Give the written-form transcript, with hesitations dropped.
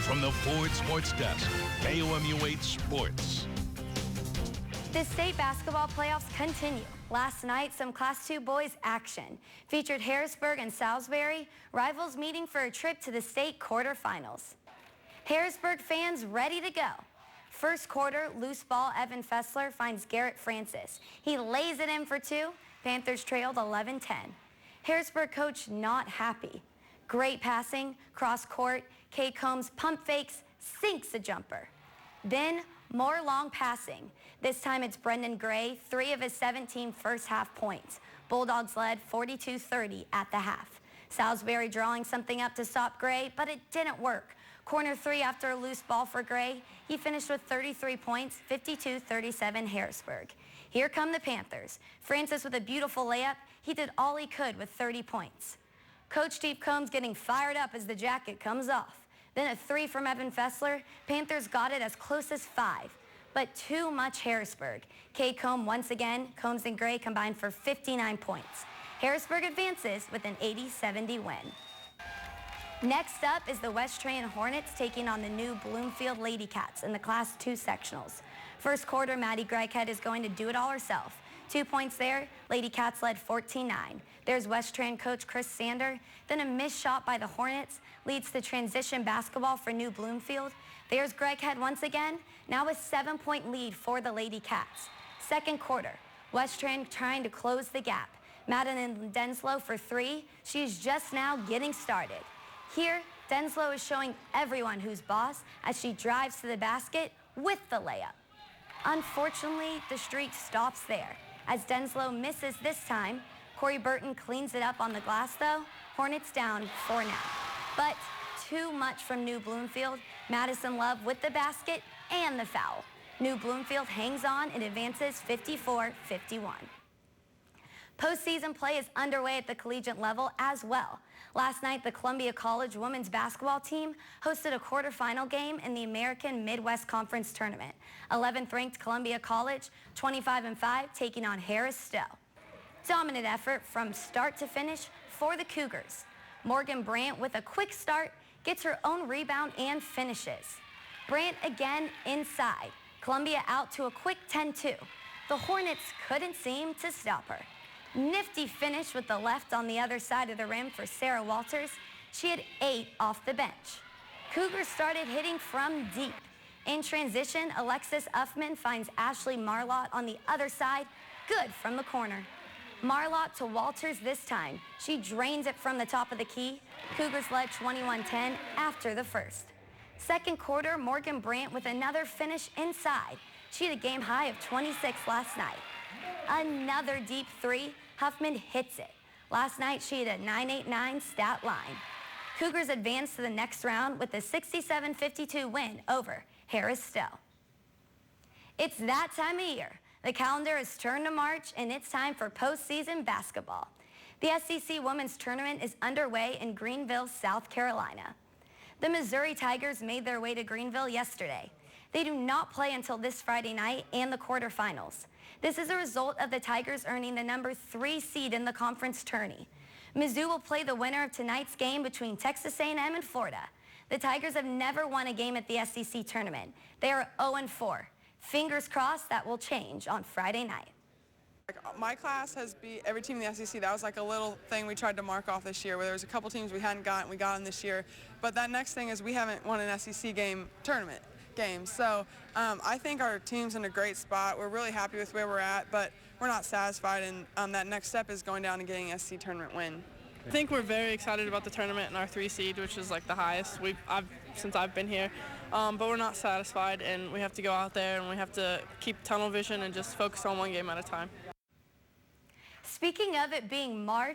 From the Ford Sports Desk, KOMU 8 Sports. The state basketball playoffs continue. Last night, some Class II boys action featured Harrisburg and Salisbury, rivals meeting for a trip to the state quarterfinals. Harrisburg fans ready to go. First quarter, loose ball Evan Fessler finds Garrett Francis. He lays it in for two. Panthers trailed 11-10. Harrisburg coach not happy. Great passing, cross court, Kay Combs pump fakes, sinks a jumper. Then more long passing. This time it's Brendan Gray, 3 of his 17 first half points. Bulldogs led 42-30 at the half. Salisbury drawing something up to stop Gray, but it didn't work. Corner 3 after a loose ball for Gray. He finished with 33 points, 52-37 Harrisburg. Here come the Panthers. Francis with a beautiful layup. He did all he could with 30 points. Coach Steve Combs getting fired up as the jacket comes off. Then a 3 from Evan Fessler. Panthers got it as close as 5, but too much Harrisburg. Kay Combs once again, Combs and Gray combined for 59 points. Harrisburg advances with an 80-70 win. Next up is the West Tryon Hornets taking on the new Bloomfield Lady Cats in the Class II sectionals. First quarter, Maddie Greighead is going to do it all herself. 2 points there, Lady Cats led 14-9. There's West Tryon coach Chris Sander. Then a missed shot by the Hornets leads to transition basketball for New Bloomfield. There's Greighead once again, now a 7-point lead for the Lady Cats. Second quarter, West Tryon trying to close the gap. Madeline Denslow for 3. She's just now getting started. Here, Denslow is showing everyone who's boss as she drives to the basket with the layup. Unfortunately, the streak stops there. As Denslow misses this time, Corey Burton cleans it up on the glass though. Hornets down 4 now. But too much from New Bloomfield. Madison Love with the basket and the foul. New Bloomfield hangs on and advances 54-51. Postseason play is underway at the collegiate level as well. Last night, the Columbia College women's basketball team hosted a quarterfinal game in the American Midwest Conference Tournament. 11th ranked Columbia College, 25-5, taking on Harris Stowe. Dominant effort from start to finish for the Cougars. Morgan Brandt with a quick start gets her own rebound and finishes. Brandt again inside. Columbia out to a quick 10-2. The Hornets couldn't seem to stop her. Nifty finish with the left on the other side of the rim for Sarah Walters. She had 8 off the bench. Cougars started hitting from deep. In transition, Alexis Uffman finds Ashley Marlott on the other side. Good from the corner. Marlott to Walters this time. She drains it from the top of the key. Cougars led 21-10 after the first. Second quarter, Morgan Brandt with another finish inside. She had a game high of 26 last night. Another deep 3. Huffman hits it. Last night, she had a 9-8-9 stat line. Cougars advanced to the next round with a 67-52 win over Harris Stowe. It's that time of year. The calendar has turned to March, and it's time for postseason basketball. The SEC Women's Tournament is underway in Greenville, South Carolina. The Missouri Tigers made their way to Greenville yesterday. They do not play until this Friday night and the quarterfinals. This is a result of the Tigers earning the number 3 seed in the conference tourney. Mizzou will play the winner of tonight's game between Texas A&M and Florida. The Tigers have never won a game at the SEC tournament. They are 0-4. Fingers crossed that will change on Friday night. My class has beat every team in the SEC. That was like a little thing we tried to mark off this year, where there was a couple teams we hadn't gotten, we got them this year. But that next thing is we haven't won an SEC tournament game. So I think our team's in a great spot. We're really happy with where we're at, but we're not satisfied, and that next step is going down and getting an SEC tournament win. I think we're very excited about the tournament and our 3 seed, which is like the highest since I've been here. But we're not satisfied, and we have to go out there and we have to keep tunnel vision and just focus on one game at a time. Speaking of it being March,